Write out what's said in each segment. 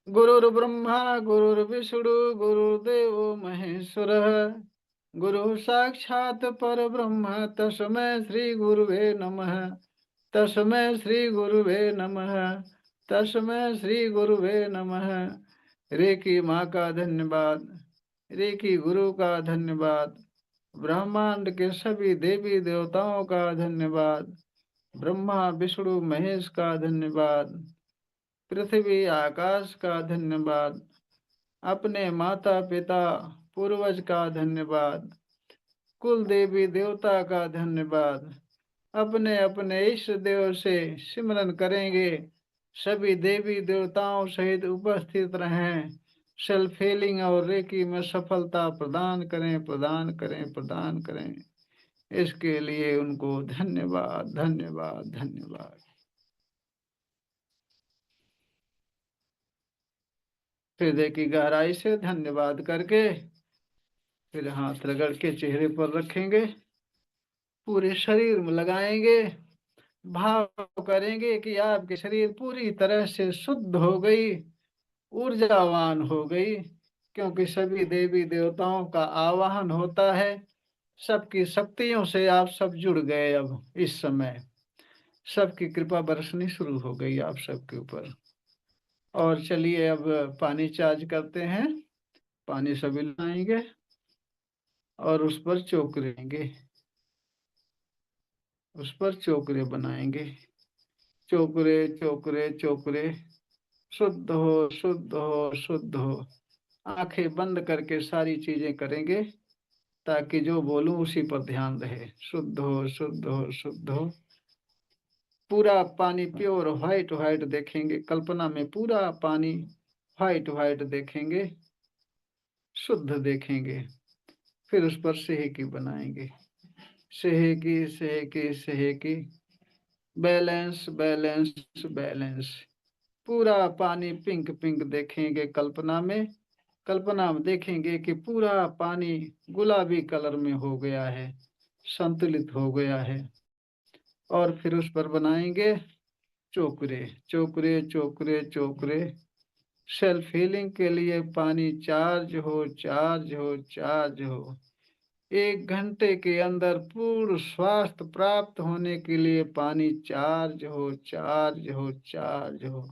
गुरुर्ब्रह्मा गुरुर्विष्णु गुरुर्देव महेश्वरः। गुरु साक्षात् परब्रह्म तस्मै श्री गुरुवे नमः। तस्मै श्री गुरुवे नमः। तस्मै श्री गुरुवे नमः। रेकी माँ का धन्यवाद। रेकी गुरु का धन्यवाद। ब्रह्मांड के सभी देवी देवताओं का धन्यवाद। ब्रह्मा विष्णु महेश का धन्यवाद। पृथ्वी आकाश का धन्यवाद। अपने माता पिता पूर्वज का धन्यवाद। कुल देवी देवता का धन्यवाद। अपने अपने इष्ट देव से सिमरन करेंगे। सभी देवी देवताओं सहित उपस्थित रहें। सेल्फ हीलिंग और रेकी में सफलता प्रदान करें, प्रदान करें, प्रदान करें। इसके लिए उनको धन्यवाद, धन्यवाद, धन्यवाद। हृदय की गहराई से धन्यवाद करके फिर हाथ रगड़ के चेहरे पर रखेंगे, पूरे शरीर में लगाएंगे। भाव करेंगे कि आपके शरीर पूरी तरह से शुद्ध हो गई, ऊर्जावान हो गई, क्योंकि सभी देवी देवताओं का आवाहन होता है। सबकी शक्तियों से आप सब जुड़ गए। अब इस समय सबकी कृपा बरसनी शुरू हो गई आप सबके ऊपर। और चलिए अब पानी चार्ज करते हैं। पानी सभी लाएंगे और उस पर चोकरेंगे, उस पर चोकरे बनाएंगे। चोकरे चोकरे चोकरे। शुद्ध हो, शुद्ध हो, शुद्ध हो। आंखें बंद करके सारी चीजें करेंगे ताकि जो बोलूं उसी पर ध्यान रहे। शुद्ध हो, शुद्ध हो, शुद्ध हो। पूरा पानी प्योर व्हाइट व्हाइट देखेंगे। कल्पना में पूरा पानी व्हाइट व्हाइट देखेंगे, शुद्ध देखेंगे। फिर उस पर सेहकी बनाएंगे। सेहकी, सेहकी, सेहकी। Balance, balance, balance. पूरा पानी पिंक पिंक देखेंगे। कल्पना में, कल्पना में देखेंगे कि पूरा पानी गुलाबी कलर में हो गया है, संतुलित हो गया है। और फिर उस पर बनाएंगे चोकरे, चोकरे, चोकरे, चोकरे। सेल्फ हीलिंग के लिए पानी चार्ज हो, चार्ज हो, चार्ज हो। 1 घंटे के अंदर पूर्ण स्वास्थ्य प्राप्त होने के लिए पानी चार्ज हो, चार्ज हो, चार्ज हो।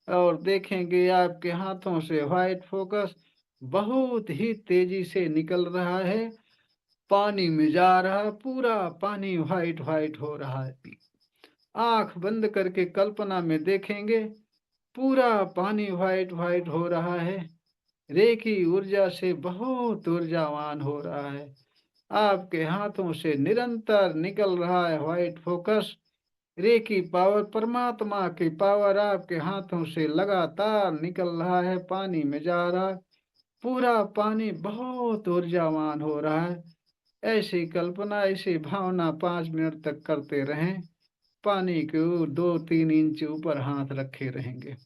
और देखेंगे आपके हाथों से व्हाइट फोकस बहुत ही तेजी से निकल रहा है, पानी में जा रहा, पूरा पानी व्हाइट व्हाइट हो रहा है। आंख बंद करके कल्पना में देखेंगे पूरा पानी व्हाइट व्हाइट हो रहा है। रेकी ऊर्जा से बहुत ऊर्जावान हो रहा है। आपके हाथों से निरंतर निकल रहा है व्हाइट फोकस। रेकी पावर, परमात्मा की पावर आपके हाथों से लगातार निकल रहा है, पानी में जा रहा है। पूरा पानी बहुत ऊर्जावान हो रहा है। ऐसी कल्पना, ऐसी भावना 5 मिनट तक करते रहें। पानी के 2-3 इंच ऊपर हाथ रखे रहेंगे।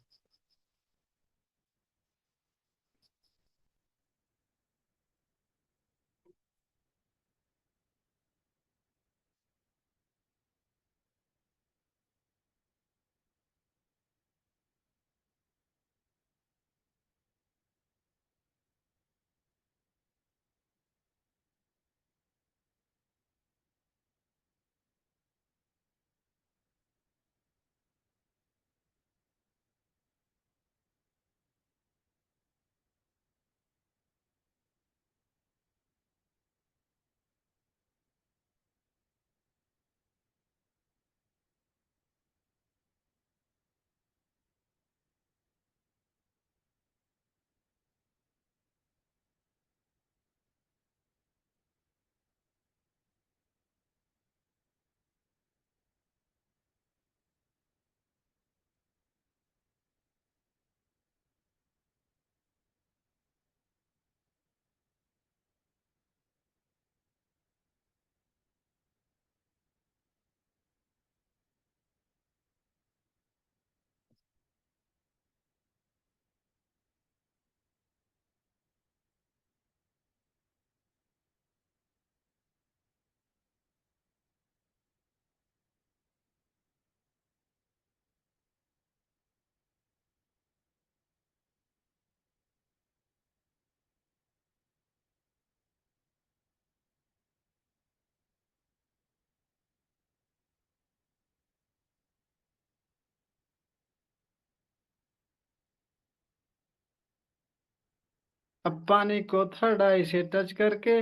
अब पानी को थर्ड आई से टच करके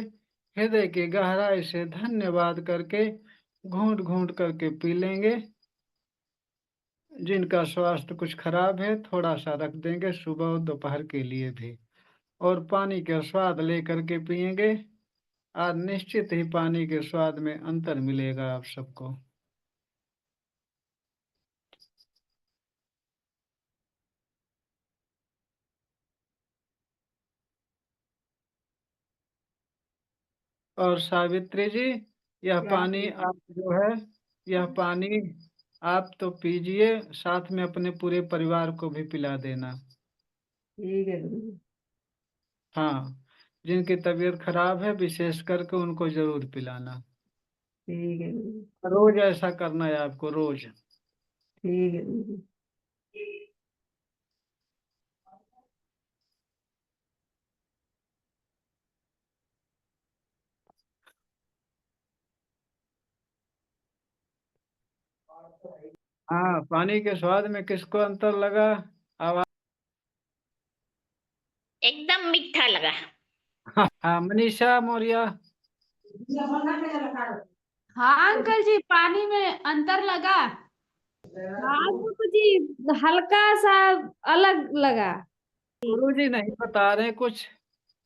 हृदय की गहराई से धन्यवाद करके घूंट घूंट करके पी लेंगे। जिनका स्वास्थ्य कुछ खराब है थोड़ा सा रख देंगे सुबह और दोपहर के लिए भी, और पानी का स्वाद लेकर के पिएंगे। आज निश्चित ही पानी के स्वाद में अंतर मिलेगा आप सबको। और सावित्री जी, यह पानी आप जो है, यह पानी आप तो पीजिए, साथ में अपने पूरे परिवार को भी पिला देना। ठीक है गुरुजी। हाँ, जिनकी तबीयत खराब है विशेष करके उनको जरूर पिलाना। ठीक है गुरुजी। रोज ऐसा करना है आपको, रोज। ठीक है गुरुजी। हाँ, पानी के स्वाद में किसको अंतर लगा? आवाज। एकदम मीठा लगा। हाँ, मनीषा मौर्य। हाँ अंकल जी, पानी में अंतर लगा। हाँ गुरु जी, हल्का सा अलग लगा। गुरु जी नहीं बता रहे कुछ।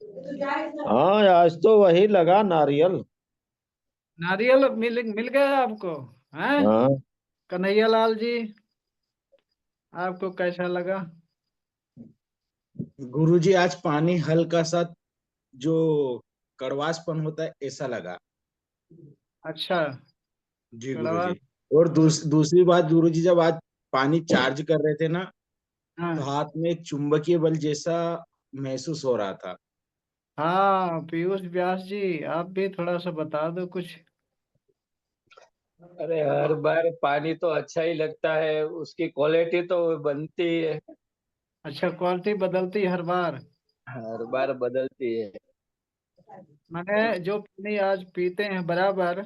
हाँ आज तो वही लगा नारियल। नारियल मिल गया आपको? हैं हाँ कन्हैया लाल जी, आपको कैसा लगा? गुरुजी आज पानी हल्का सा जो कड़वासपन होता है ऐसा लगा। अच्छा। जी कड़वा। गुरुजी। और दूसरी बात गुरुजी, जब आज पानी चार्ज कर रहे थे ना तो हाँ हाथ में एक चुंबकीय बल जैसा महसूस हो रहा था। हाँ, पीयूष व्यास जी, आप भी थोड़ा सा बता दो कुछ। अरे हर बार पानी तो अच्छा ही लगता है, उसकी क्वालिटी तो बनती है, अच्छा, क्वालिटी बदलती हर बार। हर बार बदलती है। मैंने जो पानी आज पीते हैं बराबर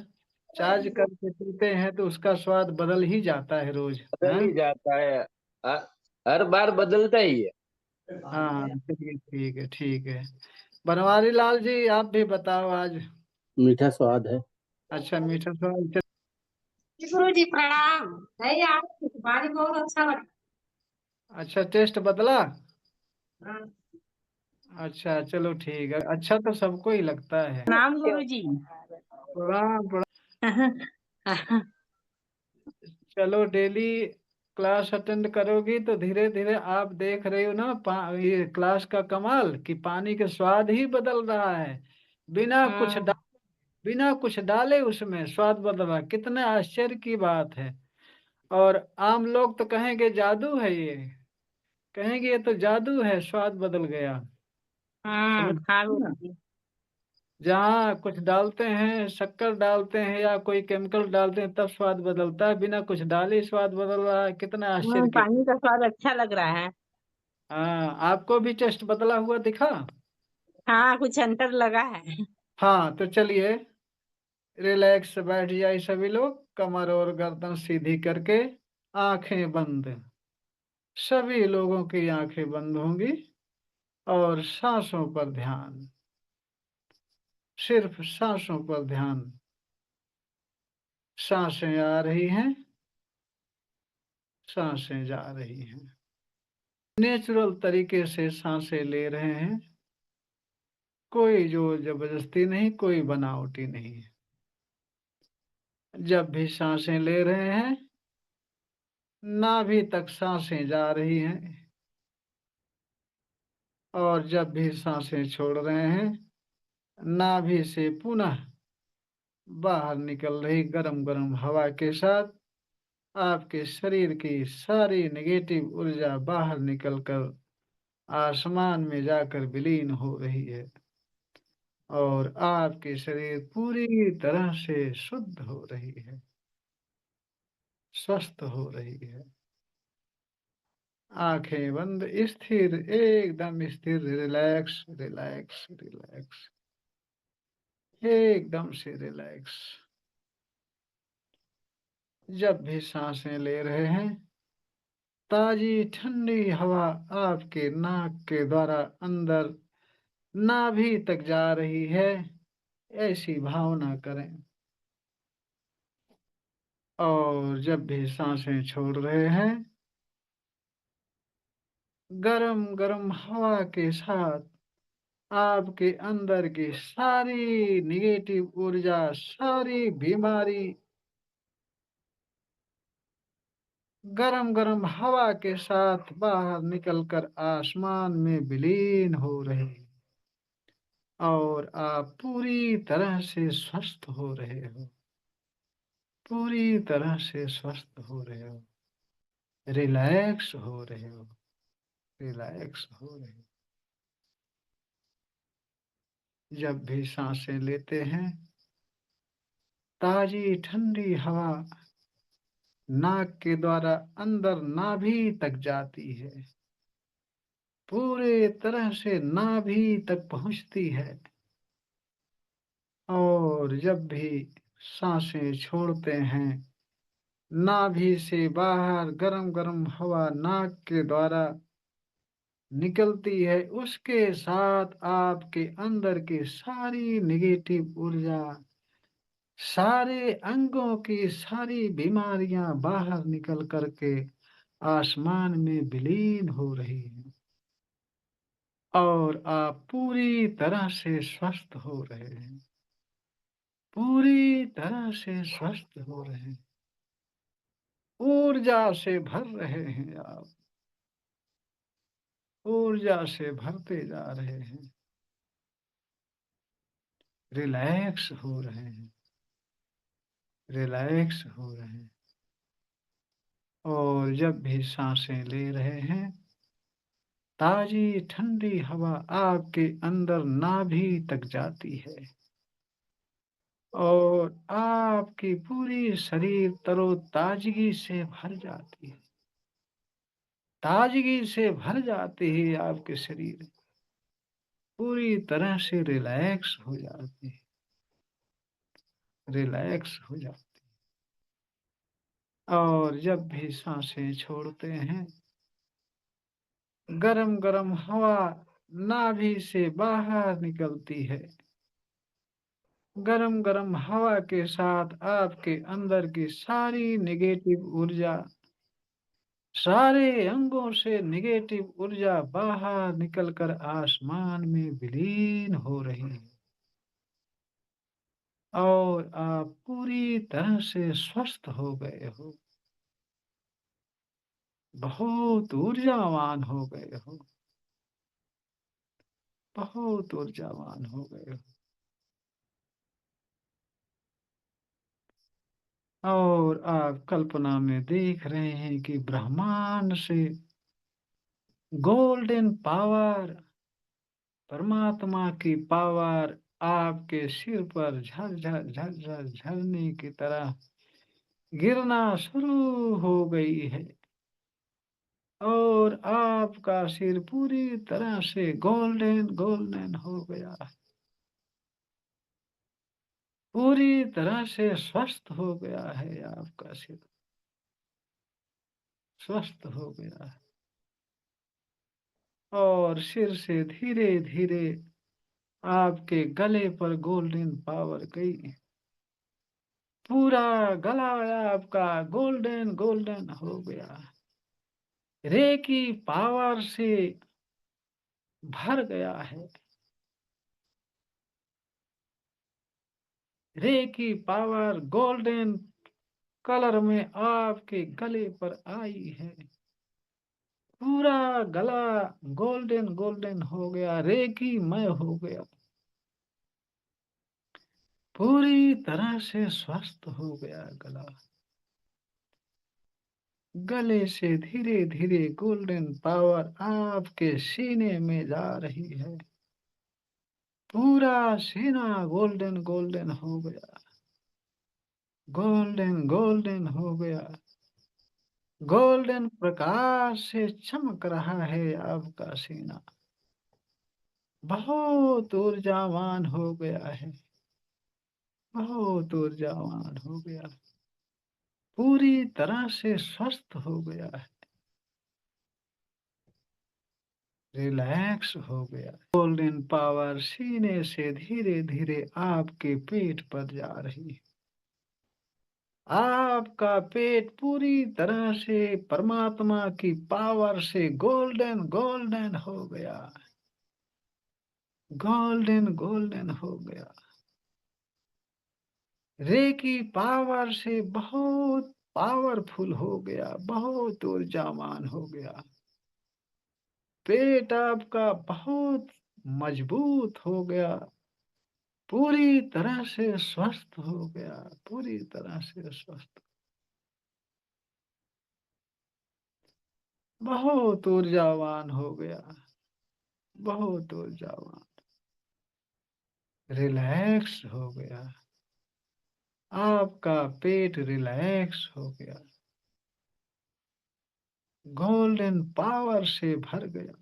चार्ज करके पीते हैं तो उसका स्वाद बदल ही जाता है रोज। बदल हाँ ही जाता है। ह- हर बार बदलता ही है। हाँ, चलिए ठीक है ठीक है। बनवारी लाल जी, आप भी बताओ आज। मीठा स्वाद है। अच्छा, मीठा स्वाद। गुरु जी प्रणाम। नहीं यार, पानी बहुत अच्छा लगा। अच्छा, टेस्ट बदला? हाँ। अच्छा चलो ठीक है, अच्छा तो सबको ही लगता है। प्रणाम गुरु जी। प्रणाम प्रणाम। चलो, डेली क्लास अटेंड करोगी तो धीरे धीरे आप देख रहे हो ना ये क्लास का कमाल कि पानी के स्वाद ही बदल रहा है। बिना कुछ हाँ। बिना कुछ डाले उसमें स्वाद बदल रहा है, कितने आश्चर्य की बात है। और आम लोग तो कहेंगे जादू है ये, कहेंगे ये तो जादू है, स्वाद बदल गया। समझ हाँ ना? गुरु जी। जहाँ कुछ डालते हैं, शक्कर डालते हैं या कोई केमिकल डालते हैं तब स्वाद बदलता है, बिना कुछ डाले ही स्वाद बदल रहा है, कितना आश्चर्य की। पानी का स्वाद अच्छा लग रहा है। हाँ, आपको भी टेस्ट बदला हुआ दिखा? हाँ, कुछ अंतर लगा है। हाँ तो चलिए, रिलैक्स बैठ जाइए सभी लोग, कमर और गर्दन सीधी करके, आंखें बंद। सभी लोगों की आंखें बंद होंगी और सांसों पर ध्यान, सिर्फ सांसों पर ध्यान। सांसें आ रही हैं, सांसें जा रही हैं। नेचुरल तरीके से सांसें ले रहे हैं, कोई जोर जबरदस्ती नहीं, कोई बनावटी नहीं। जब भी सांसें ले रहे हैं नाभि तक सांसें जा रही हैं, और जब भी सांसें छोड़ रहे हैं नाभि से पुनः बाहर निकल रही गरम गरम हवा के साथ आपके शरीर की सारी नेगेटिव ऊर्जा बाहर निकलकर आसमान में जाकर विलीन हो रही है, और आपके शरीर पूरी तरह से शुद्ध हो रही है, स्वस्थ हो रही है। आंखें बंद, स्थिर, एकदम स्थिर, रिलैक्स रिलैक्स रिलैक्स, एकदम से रिलैक्स। जब भी सांसें ले रहे हैं ताजी ठंडी हवा आपके नाक के द्वारा अंदर नाभि तक जा रही है, ऐसी भावना करें। और जब भी सांसें छोड़ रहे हैं, गरम गरम हवा के साथ आपके अंदर की सारी निगेटिव ऊर्जा, सारी बीमारी गरम गरम हवा के साथ बाहर निकलकर आसमान में विलीन हो रही है। और आप पूरी तरह से स्वस्थ हो रहे हो, पूरी तरह से स्वस्थ हो रहे हो, रिलैक्स हो रहे हो, रिलैक्स हो रहे हो। जब भी सांसें लेते हैं, ताजी ठंडी हवा नाक के द्वारा अंदर नाभि तक जाती है, पूरे तरह से नाभि तक पहुंचती है। और जब भी सांसें छोड़ते हैं, नाभि से बाहर गरम गरम हवा नाक के द्वारा निकलती है, उसके साथ आपके अंदर की सारी नेगेटिव ऊर्जा, सारे अंगों की सारी बीमारियां बाहर निकल करके आसमान में विलीन हो रही हैं। और आप पूरी तरह से स्वस्थ हो रहे हैं, पूरी तरह से स्वस्थ हो रहे हैं, ऊर्जा से भर रहे हैं आप, ऊर्जा से भरते जा रहे हैं, रिलैक्स हो रहे हैं, रिलैक्स हो रहे हैं। और जब भी सांसें ले रहे हैं, ताजी ठंडी हवा आपके अंदर नाभि तक जाती है और आपकी पूरी शरीर तरोताजगी से भर जाती है। ताजगी से भर जाती है, आपके शरीर पूरी तरह से रिलैक्स हो जाती है, रिलैक्स हो जाती है। और जब भी सांसें छोड़ते हैं, गरम गरम हवा नाभि से बाहर निकलती है, गरम गरम हवा के साथ आपके अंदर की सारी नेगेटिव ऊर्जा, सारे अंगों से नेगेटिव ऊर्जा बाहर निकलकर आसमान में विलीन हो रही है। और आप पूरी तरह से स्वस्थ हो गए हो, बहुत ऊर्जावान हो गए हो, बहुत ऊर्जावान हो गए हो। और आप कल्पना में देख रहे हैं कि ब्रह्मांड से गोल्डन पावर, परमात्मा की पावर आपके सिर पर झरझर झरझर झरने की तरह गिरना शुरू हो गई है। और आपका सिर पूरी तरह से गोल्डन गोल्डन हो गया है, पूरी तरह से स्वस्थ हो गया है, आपका सिर स्वस्थ हो गया है। और सिर से धीरे धीरे आपके गले पर गोल्डन पावर गई, पूरा गला आपका गोल्डन गोल्डन हो गया, रेकी पावर से भर गया है, रेकी पावर गोल्डन कलर में आपके गले पर आई है, पूरा गला गोल्डन गोल्डन हो गया, रेकी मय हो गया, पूरी तरह से स्वस्थ हो गया गला। गले से धीरे धीरे गोल्डन पावर आपके सीने में जा रही है, पूरा सीना गोल्डन गोल्डन हो गया, गोल्डन गोल्डन हो गया, गोल्डन प्रकाश से चमक रहा है आपका सीना, बहुत ऊर्जावान हो गया है, बहुत ऊर्जावान हो गया, पूरी तरह से स्वस्थ हो गया है। रिलैक्स हो गया। गोल्डन पावर सीने से धीरे धीरे आपके पेट पर जा रही है। आपका पेट पूरी तरह से परमात्मा की पावर से गोल्डन गोल्डन हो गया। गोल्डन गोल्डन हो गया। रेकी पावर से बहुत पावरफुल हो गया, बहुत ऊर्जावान हो गया। पेट आपका बहुत मजबूत हो गया, पूरी तरह से स्वस्थ हो गया, पूरी तरह से स्वस्थ। बहुत ऊर्जावान हो गया, बहुत ऊर्जावान। रिलैक्स हो गया, आपका पेट रिलैक्स हो गया, गोल्डन पावर से भर गया।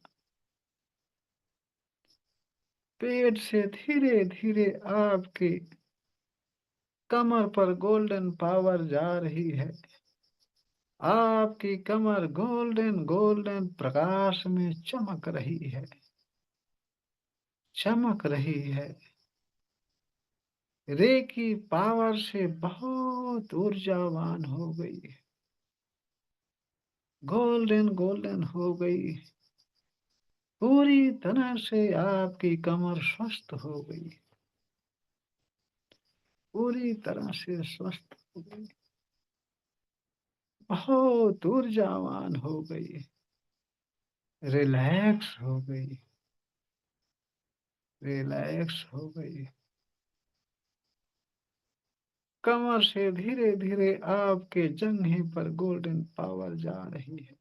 पेट से धीरे धीरे आपके कमर पर गोल्डन पावर जा रही है। आपकी कमर गोल्डन गोल्डन प्रकाश में चमक रही है, चमक रही है। रेकी पावर से बहुत ऊर्जावान हो गई, गोल्डन गोल्डन हो गई। पूरी तरह से आपकी कमर स्वस्थ हो गई, पूरी तरह से स्वस्थ हो गई, बहुत ऊर्जावान हो गई, रिलैक्स हो गई, रिलैक्स हो गई। कमर से धीरे धीरे आपके जंघे पर गोल्डन पावर जा रही है।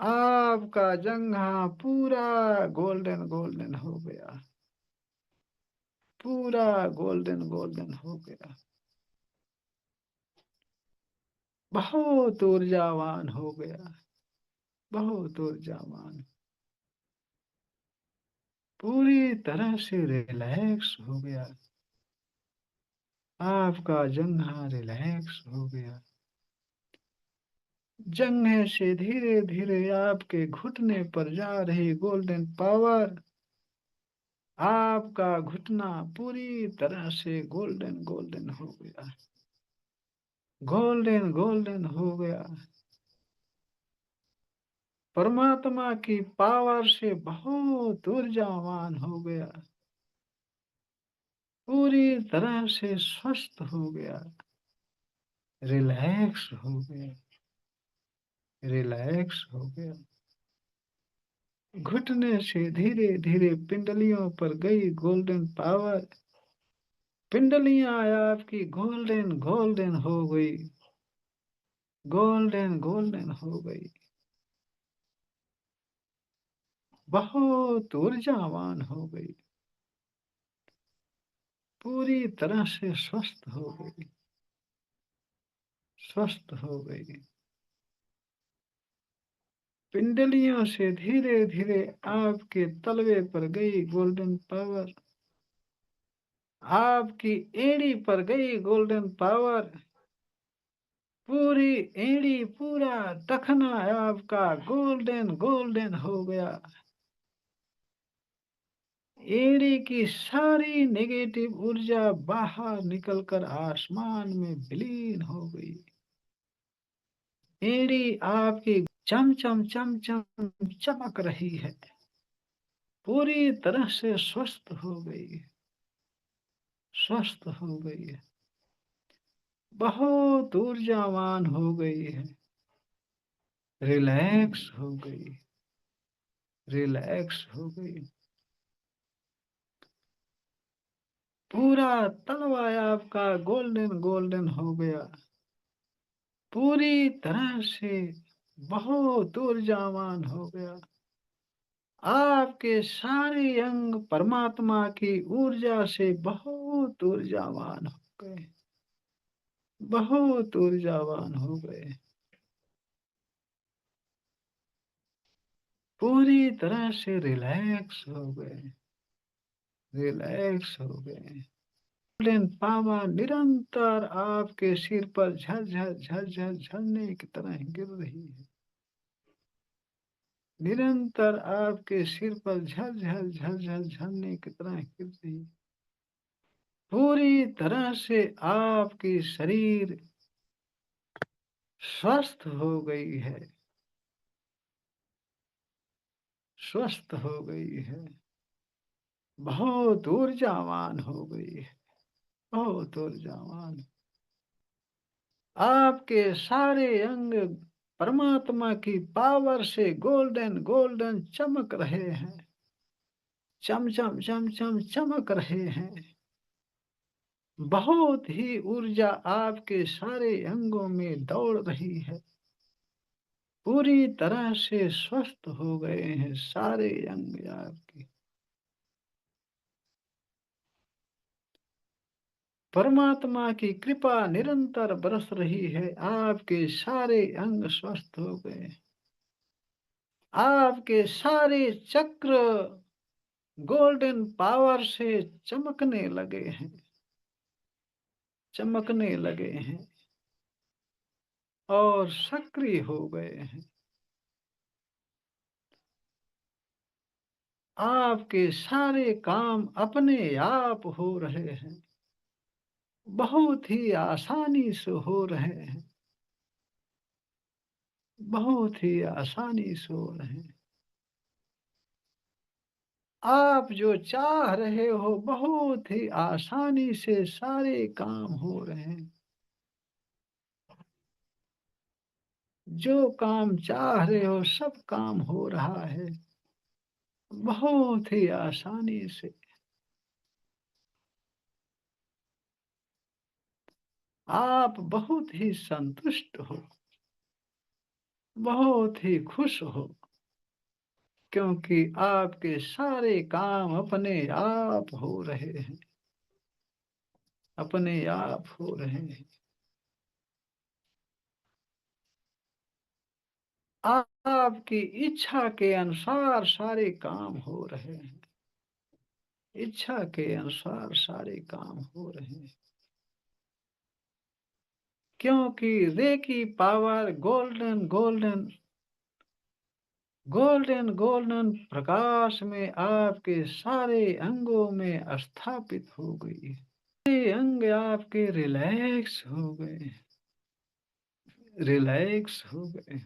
आपका जंघा पूरा गोल्डन गोल्डन हो गया, पूरा गोल्डन गोल्डन हो गया, बहुत ऊर्जावान हो गया, बहुत ऊर्जावान। पूरी तरह से रिलैक्स हो गया, आपका जंघा रिलैक्स हो गया। जंघे से धीरे धीरे आपके घुटने पर जा रही गोल्डन पावर, आपका घुटना पूरी तरह से गोल्डन गोल्डन हो गया, गोल्डन गोल्डन हो गया। परमात्मा की पावर से बहुत ऊर्जावान हो गया, पूरी तरह से स्वस्थ हो गया, रिलैक्स हो गया, रिलैक्स हो गया। घुटने से धीरे धीरे पिंडलियों पर गई गोल्डन पावर, पिंडलियां आपकी गोल्डन गोल्डन हो गई, गोल्डन गोल्डन हो गई, बहुत ऊर्जावान हो गई, पूरी तरह से स्वस्थ हो गई, स्वस्थ हो गई। पिंडलियों से धीरे धीरे आपके तलवे पर गई गोल्डन पावर, आपकी एड़ी पर गई गोल्डन पावर, पूरी एड़ी पूरा टखना आपका गोल्डन गोल्डन हो गया। एड़ी की सारी नेगेटिव ऊर्जा बाहर निकलकर आसमान में विलीन हो गई। एड़ी आपकी चम चम चम चम चमक रही है, पूरी तरह से स्वस्थ हो गई, स्वस्थ हो गई है, बहुत ऊर्जावान हो गई है, रिलैक्स हो गई, रिलैक्स हो गई। पूरा तलवा आपका गोल्डन गोल्डन हो गया, पूरी तरह से बहुत ऊर्जावान हो गया। आपके सारे अंग परमात्मा की ऊर्जा से बहुत ऊर्जावान हो गए, बहुत ऊर्जावान हो गए, पूरी तरह से रिलैक्स हो गए, रिलैक्स हो गए। गोल्डन पावर निरंतर आपके सिर पर झरझर झरझर झरने की तरह गिर रही है, निरंतर आपके सिर पर झलझल झलझल झरने की तरह गिर रही। पूरी तरह से आपकी शरीर स्वस्थ हो गई है, स्वस्थ हो गई है, बहुत ऊर्जावान हो गई है, बहुत ऊर्जावान। आपके सारे अंग परमात्मा की पावर से गोल्डन गोल्डन चमक रहे हैं, चम चम चम चम चमक रहे हैं। बहुत ही ऊर्जा आपके सारे अंगों में दौड़ रही है। पूरी तरह से स्वस्थ हो गए हैं सारे अंग आपके। परमात्मा की कृपा निरंतर बरस रही है, आपके सारे अंग स्वस्थ हो गए। आपके सारे चक्र गोल्डन पावर से चमकने लगे हैं, चमकने लगे हैं और सक्रिय हो गए हैं। आपके सारे काम अपने आप हो रहे हैं, बहुत ही आसानी से हो रहे हैं, बहुत ही आसानी से हो रहे हैं। आप जो चाह रहे हो बहुत ही आसानी से सारे काम हो रहे हैं। जो काम चाह रहे हो सब काम हो रहा है, बहुत ही आसानी से। आप बहुत ही संतुष्ट हो, बहुत ही खुश हो, क्योंकि आपके सारे काम अपने आप हो रहे हैं, अपने आप हो रहे हैं। आपकी इच्छा के अनुसार सारे काम हो रहे हैं, इच्छा के अनुसार सारे काम हो रहे हैं, क्योंकि reiki power golden golden golden golden प्रकाश में आपके सारे अंगों में स्थापित हो गई है। सारे अंग आपके रिलैक्स हो गए, रिलैक्स हो गए,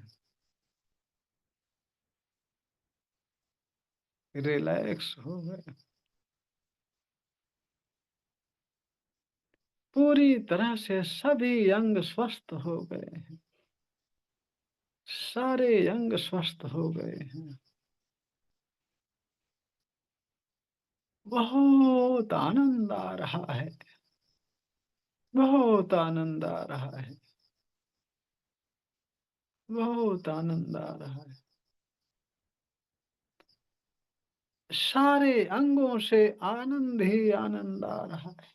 रिलैक्स हो गए। पूरी तरह से सभी अंग स्वस्थ हो गए हैं, सारे अंग स्वस्थ हो गए हैं। बहुत आनंद आ रहा है, बहुत आनंद आ रहा है, बहुत आनंद आ रहा है। सारे अंगों से आनंद ही आनंद आ रहा है।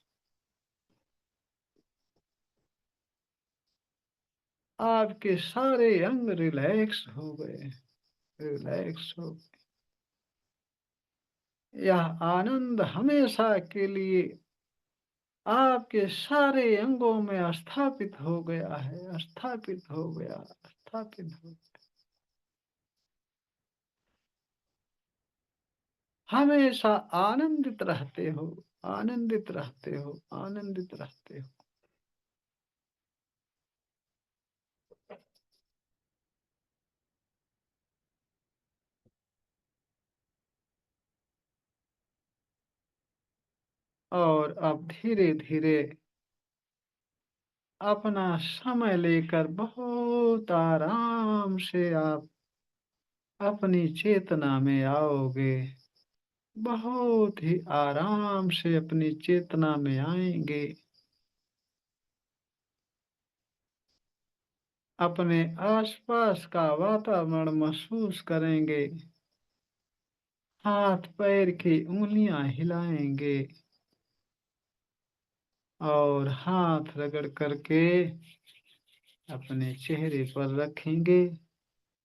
आपके सारे अंग रिलैक्स हो गए, रिलैक्स हो गए। यह आनंद हमेशा के लिए आपके सारे अंगों में स्थापित हो गया है, स्थापित हो गया, स्थापित हो गया। हमेशा आनंदित रहते हो, आनंदित रहते हो, आनंदित रहते हो। और अब धीरे धीरे अपना समय लेकर बहुत आराम से आप अपनी चेतना में आओगे, बहुत ही आराम से अपनी चेतना में आएंगे। अपने आसपास का वातावरण महसूस करेंगे, हाथ पैर की उंगलियां हिलाएंगे और हाथ रगड़ करके अपने चेहरे पर रखेंगे।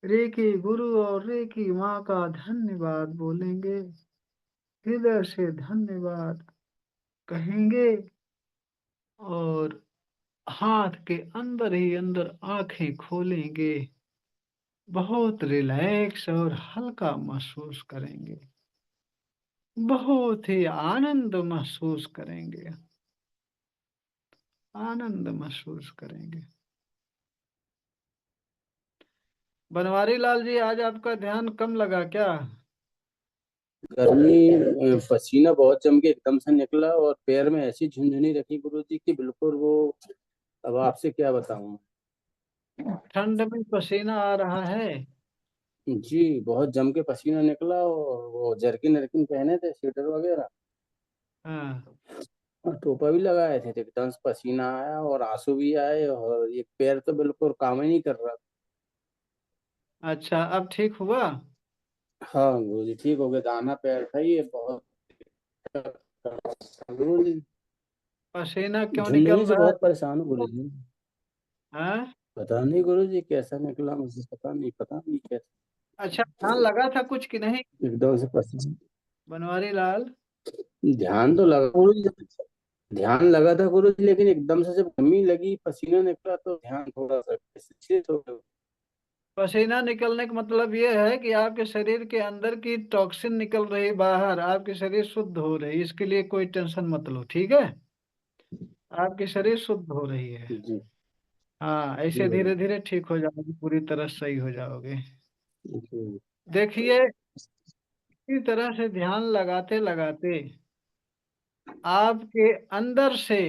रेकी गुरु और रेकी माँ का धन्यवाद बोलेंगे, हृदय से धन्यवाद कहेंगे और हाथ के अंदर ही अंदर आंखें खोलेंगे बहुत रिलैक्स और हल्का महसूस करेंगे, बहुत ही आनंद महसूस करेंगे, आनंद महसूस करेंगे। बनवारी लाल जी, आज आपका ध्यान कम लगा क्या? गर्मी पसीना बहुत जम के एकदम से निकला और पैर में ऐसी झुनझुनी रखी गुरुजी की बिल्कुल वो, अब आपसे क्या बताऊं। ठंड में पसीना आ रहा है? जी बहुत जम के पसीना निकला और वो जर्किन नरकिन पहने थे, स्वेटर वगैरह हाँ। और टोपा भी लगाए थे, तो एकदम से पसीना आया और आंसू भी आए और ये पैर तो बिल्कुल काम ही नहीं कर रहा। अच्छा, अब ठीक हुआ? हाँ गुरुजी ठीक हो गया, दाना पैर था ये बहुत गुरुजी। पसीना क्यों झुनझुनी निकल से रहा बहुत है? परेशान हूँ गुरुजी। हाँ। पता नहीं गुरुजी कैसा निकला, मुझे पता नहीं कैसा अच्छा, ध्यान लगा था कुछ कि नहीं? एकदम से पसीना। बनवारी लाल, ध्यान तो लगा गुरुजी, ध्यान लगा था गुरुजी, लेकिन एकदम से जब गर्मी लगी पसीना निकला तो ध्यान थोड़ा सा विचलित हो गया। पसीना निकलने का मतलब ये है कि आपके शरीर के अंदर की टॉक्सिन निकल रही बाहर, आपकी शरीर शुद्ध हो रही, इसके लिए कोई टेंशन मत लो, ठीक है? आपकी शरीर शुद्ध हो रही है। जी हाँ, जी ऐसे धीरे गुरुजी। धीरे ठीक हो जाओगे, पूरी तरह सही हो जाओगे। जी देखिए, इसी तरह से ध्यान लगाते लगाते आपके अंदर से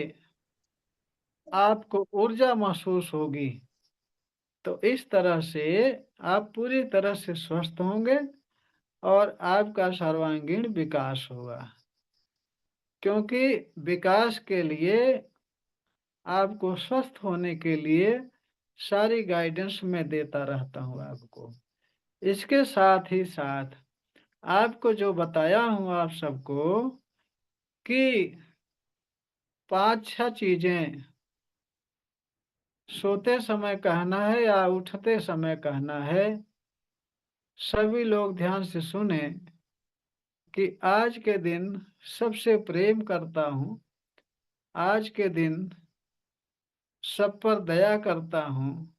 आपको ऊर्जा महसूस होगी, तो इस तरह से आप पूरी तरह से स्वस्थ होंगे और आपका सर्वांगीण विकास होगा। क्योंकि विकास के लिए, आपको स्वस्थ होने के लिए सारी गाइडेंस मैं देता रहता हूँ आपको। इसके साथ ही साथ आपको जो बताया हूँ आप सबको कि 5-6 चीजें सोते समय कहना है या उठते समय कहना है, सभी लोग ध्यान से सुने कि आज के दिन सबसे प्रेम करता हूँ, आज के दिन सब पर दया करता हूँ,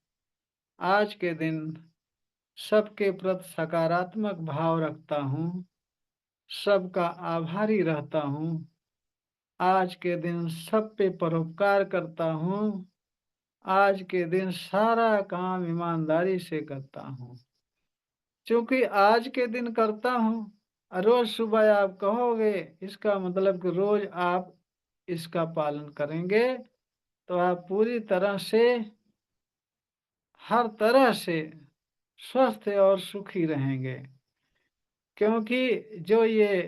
आज के दिन सबके प्रति सकारात्मक भाव रखता हूँ, सबका आभारी रहता हूँ, आज के दिन सब पे परोपकार करता हूँ, आज के दिन सारा काम ईमानदारी से करता हूँ। क्योंकि आज के दिन करता हूँ, रोज सुबह आप कहोगे, इसका मतलब कि रोज आप इसका पालन करेंगे तो आप पूरी तरह से, हर तरह से स्वस्थ और सुखी रहेंगे। क्योंकि जो ये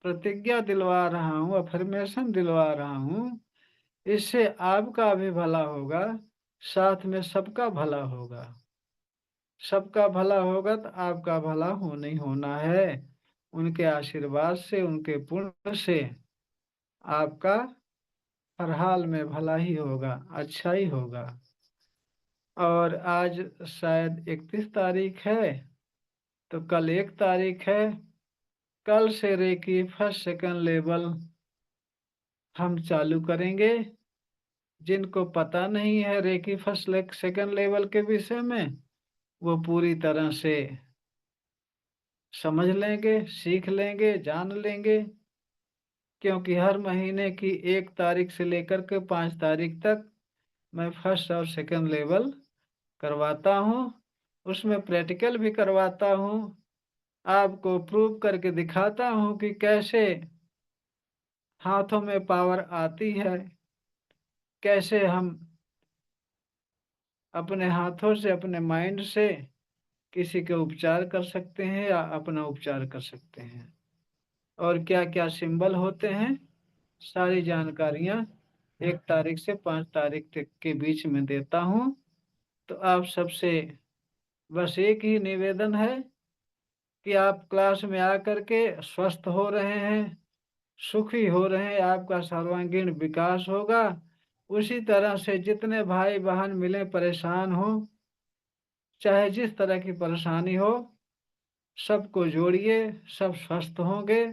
प्रतिज्ञा दिलवा रहा हूँ, अफर्मेशन दिलवा रहा हूँ, इससे आपका भी भला होगा, साथ में सबका भला होगा। सबका भला होगा तो आपका भला होना ही होना है। उनके आशीर्वाद से, उनके पुण्य से आपका हर हाल में भला ही होगा, अच्छा ही होगा। और आज शायद 31 तारीख है, तो कल 1 तारीख है। कल से रेकी फर्स्ट सेकंड लेवल हम चालू करेंगे। जिनको पता नहीं है रेकी फर्स्ट सेकंड लेवल के विषय में, वो पूरी तरह से समझ लेंगे, सीख लेंगे, जान लेंगे। क्योंकि हर महीने की 1 तारीख से लेकर के 5 तारीख तक मैं फर्स्ट और सेकंड लेवल करवाता हूँ। उसमें प्रैक्टिकल भी करवाता हूँ, आपको प्रूव करके दिखाता हूँ कि कैसे हाथों में पावर आती है, कैसे हम अपने हाथों से, अपने माइंड से किसी का उपचार कर सकते हैं या अपना उपचार कर सकते हैं, और क्या क्या सिंबल होते हैं, सारी जानकारियां 1 तारीख से 5 तारीख तक के बीच में देता हूं। तो आप सबसे बस एक ही निवेदन है कि आप क्लास में आकर के स्वस्थ हो रहे हैं, सुखी हो रहे हैं, आपका सर्वांगीण विकास होगा। उसी तरह से जितने भाई बहन मिले परेशान हो, चाहे जिस तरह की परेशानी हो, सबको जोड़िए, सब स्वस्थ होंगे,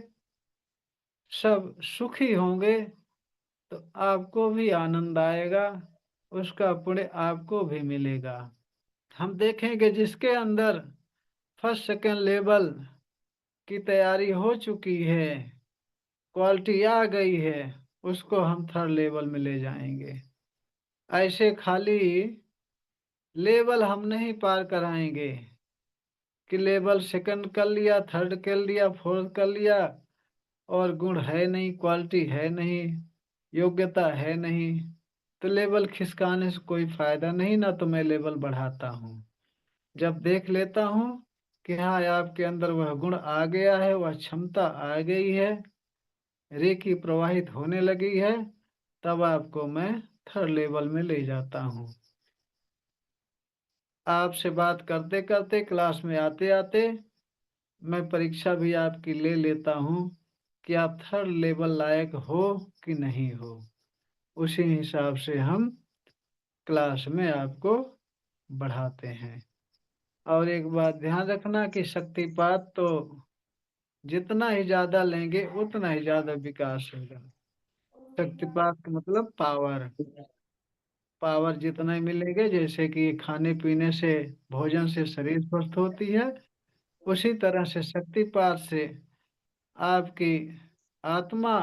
सब सुखी होंगे, तो आपको भी आनंद आएगा, उसका पुण्य आपको भी मिलेगा। हम देखेंगे जिसके अंदर फर्स्ट सेकेंड लेवल की तैयारी हो चुकी है, क्वालिटी आ गई है, उसको हम थर्ड लेवल में ले जाएंगे। ऐसे खाली लेवल हम नहीं पार कराएंगे कि लेवल सेकंड कर लिया, थर्ड कर लिया, फोर्थ कर लिया और गुण है नहीं, क्वालिटी है नहीं, योग्यता है नहीं, तो लेवल खिसकाने से कोई फायदा नहीं। ना तो मैं लेवल बढ़ाता हूँ। जब देख लेता हूँ कि हाँ आपके अंदर वह गुण आ गया है, वह क्षमता आ गई है, रेखी प्रवाहित होने लगी है, तब आपको मैं थर्ड लेवल में ले जाता हूँ। आपसे बात करते करते, क्लास में आते आते मैं परीक्षा भी आपकी ले लेता हूँ कि आप थर्ड लेवल लायक हो कि नहीं हो। उसी हिसाब से हम क्लास में आपको बढ़ाते हैं। और एक बात ध्यान रखना कि शक्तिपात तो जितना ही ज्यादा लेंगे उतना ही ज्यादा विकास होगा। शक्तिपात का मतलब पावर। पावर जितना ही मिलेंगे, जैसे कि खाने पीने से, भोजन से शरीर स्वस्थ होती है, उसी तरह से शक्तिपात से आपकी आत्मा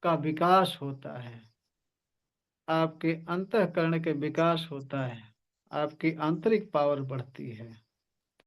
का विकास होता है, आपके अंतःकरण के विकास होता है, आपकी आंतरिक पावर बढ़ती है।